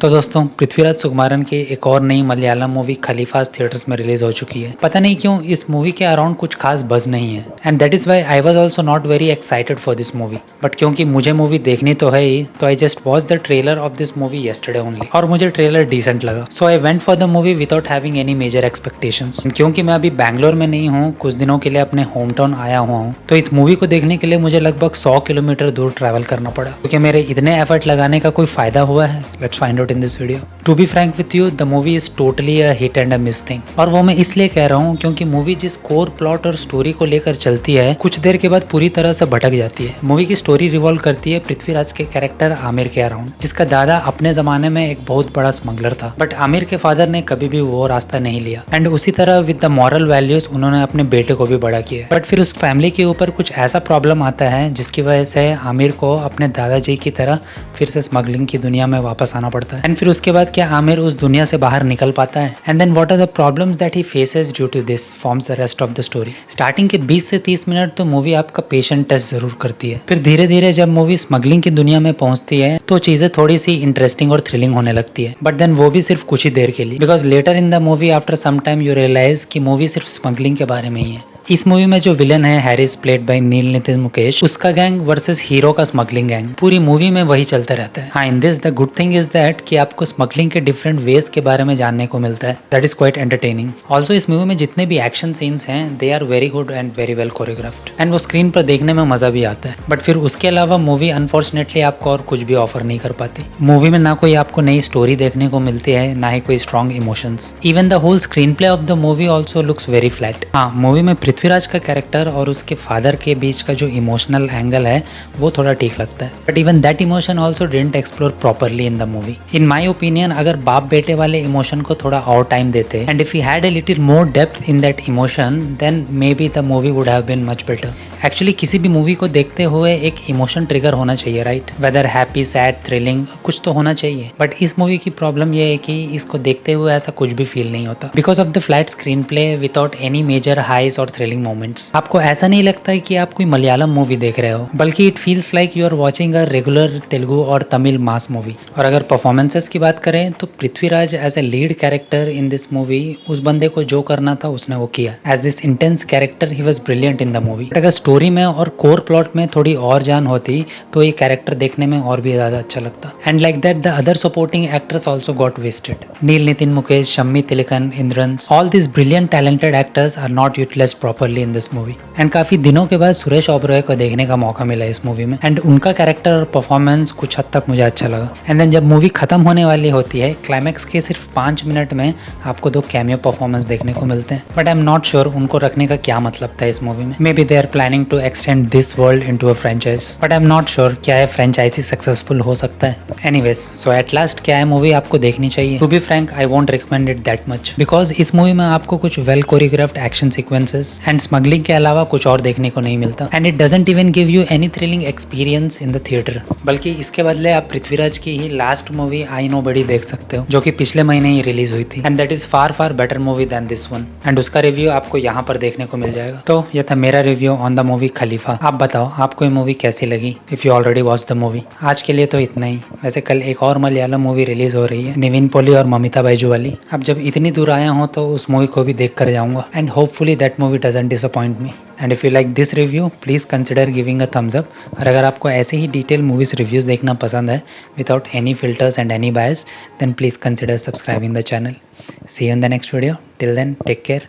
तो दोस्तों पृथ्वीराज सुकुमारन की एक और नई मलयालम मूवी खलीफास थिएटर्स में रिलीज हो चुकी है। पता नहीं क्यों इस मूवी के अराउंड कुछ खास बज नहीं है and that is why I was also not very excited for this movie. But क्योंकि मुझे मूवी देखनी तो है ही, तो I just watch the trailer of this movie yesterday only और मुझे ट्रेलर डिसेंट लगा। So I went for the movie without having any major expectations. क्योंकि मैं अभी बैंगलोर में नहीं हूँ, कुछ दिनों के लिए अपने होम टाउन आया हुआ हूँ, तो इस मूवी को देखने के लिए मुझे लगभग 100 किलोमीटर दूर ट्रैवल करना पड़ा। क्योंकि मेरे इतने एफर्ट लगाने का कोई फायदा हुआ है? Let's find out in this video. To be frank with you, the movie is totally a hit and a miss thing. और वो मैं इसलिए कह रहा हूँ क्योंकि मूवी जिस कोर प्लॉट और स्टोरी को लेकर चलती है, कुछ देर के बाद पूरी तरह से भटक जाती है। मूवी की स्टोरी रिवॉल्व करती है पृथ्वीराज के कैरेक्टर आमिर के अराउंड, जिसका दादा अपने जमाने में एक बहुत बड़ा स्मगलर था, बट आमिर के फादर ने कभी भी वो रास्ता नहीं लिया। एंड उसी तरह विद द मॉरल वैल्यूज उन्होंने अपने बेटे को भी बड़ा किया। बट फिर उस फैमिली के ऊपर कुछ ऐसा प्रॉब्लम आता है जिसकी वजह से आमिर को अपने दादाजी की तरह फिर से स्मगलिंग की दुनिया में वापस आना पड़ता है। एंड फिर उसके बाद क्या आमिर उस दुनिया से बाहर निकल पाता है? And then what are the problems that he faces due to this forms the rest of the story. Starting के 20 से 30 मिनट तो मूवी आपका पेशेंट टेस्ट जरूर करती है। फिर धीरे धीरे जब मूवी स्मगलिंग की दुनिया में पहुंचती है तो चीजें थोड़ी सी इंटरेस्टिंग और थ्रिलिंग होने लगती है। बट देन वो भी सिर्फ कुछ ही देर के लिए, because later in the movie after some time you realise कि मूवी सिर्फ स्मगलिंग के बारे में ही है। इस मूवी में जो विलन है हैरिस प्लेड बाय नील नितिन मुकेश, उसका गैंग वर्सेस हीरो का स्मगलिंग गैंग, पूरी मूवी में वही चलता रहता है। हाँ, in this the good thing is that कि आपको स्मगलिंग के डिफरेंट वेज के बारे में जानने को मिलता है। That is quite entertaining. Also इस मूवी में जितने भी एक्शन सीन्स हैं they are very good and very well choreographed, and वो स्क्रीन पर देखने में मजा भी आता है। बट फिर उसके अलावा मूवी अनफॉर्चुनेटली आपको और कुछ भी ऑफर नहीं कर पाती। मूवी में ना कोई आपको नई स्टोरी देखने को मिलती है, ना ही कोई strong emotions. Even the whole screenplay of the movie also looks very flat. हाँ, मूवी में पृथ्वीराज का कैरेक्टर और उसके फादर के बीच का जो इमोशनल एंगल है वो थोड़ा ठीक लगता है। But even that emotion also didn't explore properly in the movie. In my opinion अगर बाप बेटे वाले इमोशन को थोड़ा और टाइम देते and if you had a little more depth in that emotion, then maybe the movie would have been much better. Actually किसी भी मूवी को देखते हुए एक इमोशन ट्रिगर होना चाहिए, right? Whether happy, sad, thrilling, कुछ तो होना चाहिए। बट इस मूवी की प्रॉब्लम ये है कि इसको देखते हुए ऐसा कुछ भी फील नहीं होता, because of the flat screenplay without any major highs और थ्रिलिंग मोमेंट्स। आपको ऐसा नहीं लगता है कि आप कोई मलयालम मूवी देख रहे हो, बल्कि it feels like you are watching a regular Telugu और तमिल मास मूवी। और अगर परफॉर्मेंसेस की बात करें तो Prithviraj as a lead character in this movie, उस बंदे को जो करना था उसने वो किया। As this intense character he was brilliant in the movie. But अगर स्टोरी में और कोर प्लॉट में थोड़ी और जान होती तो ये कैरेक्टर देखने में और भी ज्यादा अच्छा लगता। And like that the other supporting actors also got wasted. Neil Nitin Mukesh, Shammi Thilakan, Indrans, all this brilliant talented actors are not utilised properly in this movie. And काफी दिनों के बाद सुरेश ओबरॉय को देखने का मौका मिला इस मूवी में, एंड उनका कैरेक्टर और परफॉर्मेंस कुछ हद तक मुझे अच्छा लगा। एंड देन जब मूवी खत्म होने वाली होती है, क्लाइमैक्स के सिर्फ 5 मिनट में आपको 2 कैमियो परफॉर्मेंस देखने को मिलते हैं। But I am not sure उनको रखने का क्या मतलब था इस मूवी में। Maybe they are planning to extend this world into a franchise, but I am not sure क्या ये फ्रेंचाइजी सक्सेसफुल हो सकता है। एनीवेज, सो एट लास्ट क्या है, मूवी आपको देखनी चाहिए। To be frank, I won't recommend it that much, because इस मूवी में आपको कुछ well choreographed action sequences and smuggling के अलावा कुछ और देखने को नहीं मिलता। And it doesn't even give you any thrilling experience in the theatre, बल्कि इसके बदले आप पृथ्वीराज की ही लास्ट मूवी आई नोबडी देख सकते हो, जो कि पिछले महीने ही रिलीज हुई थी। And that is far far better movie than this one, and उसका रिव्यू आपको यहाँ पर देखने को मिल जाएगा। तो ये था मेरा रिव्यू ऑन द मूवी खलीफा। आप बताओ आपको ये मूवी कैसी लगी, if you already watch the movie. आज के लिए तो इतना ही। वैसे कल एक और मलयालम मूवी रिलीज हो रही है, निविन पोली और ममिता बाईजू वाली। अब जब इतनी दूर आया हूँ तो उस मूवी को भी देख कर जाऊंगा, and hopefully that movie doesn't disappoint me. And if you like this review, please consider giving a thumbs up. और अगर आपको ऐसे ही डिटेल मूवीज़ रिव्यूज़ देखना पसंद है without any filters and any bias, then please consider subscribing the channel. See you in the next video. Till then, take care.